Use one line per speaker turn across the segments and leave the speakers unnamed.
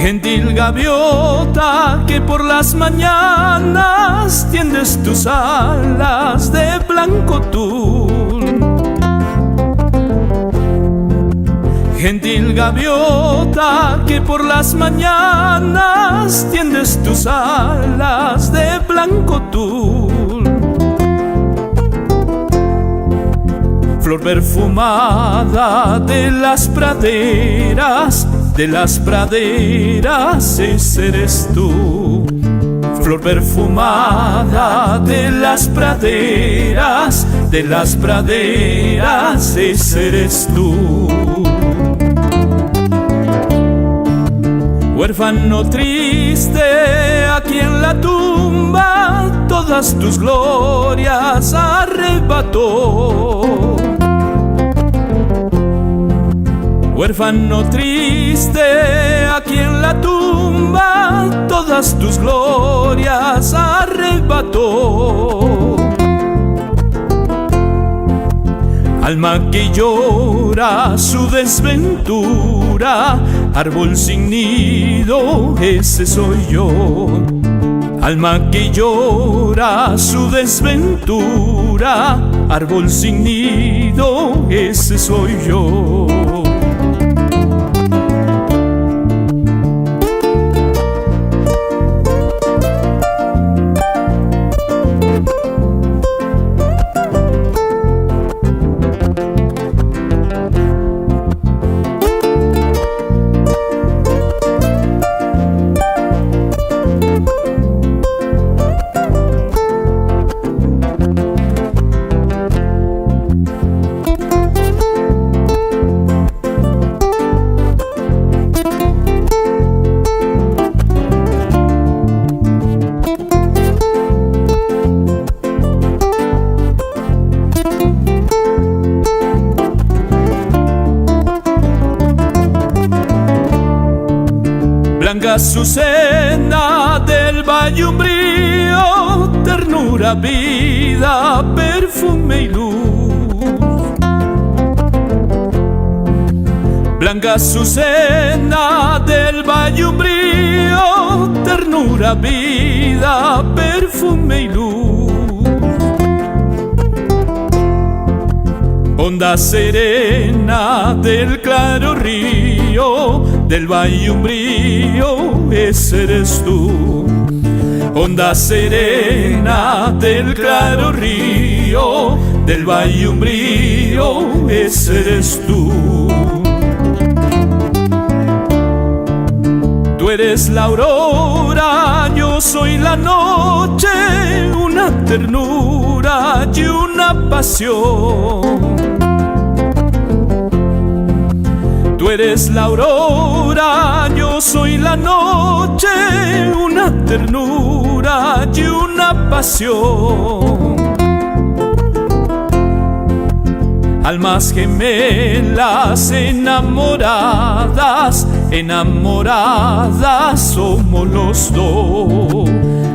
Gentil gaviota que por las mañanas tiendes tus alas de blanco tul. Gentil gaviota que por las mañanas tiendes tus alas de blanco tul. Flor perfumada de las praderas, ese eres tú. Flor perfumada de las praderas, ese eres tú. Huérfano triste, aquí en la tumba todas tus glorias arrebató. Huérfano triste, aquí en la tumba todas tus glorias arrebató. Alma que llora su desventura, árbol sin nido, ese soy yo. Alma que llora su desventura, árbol sin nido, ese soy yo. Blanca azucena del valle umbrío, ternura, vida, perfume y luz. Blanca azucena del valle umbrío, ternura, vida, perfume y luz. Onda serena del claro río, del valle umbrío, ese eres tú. Onda serena del claro río, del valle umbrío, ese eres tú. Tú eres la aurora, yo soy la noche, una ternura y una pasión. Tú eres la aurora, yo soy la noche, una ternura y una pasión. Almas gemelas enamoradas, enamoradas somos los dos.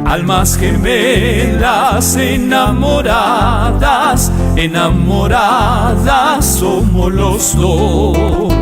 Almas gemelas enamoradas, enamoradas somos los dos.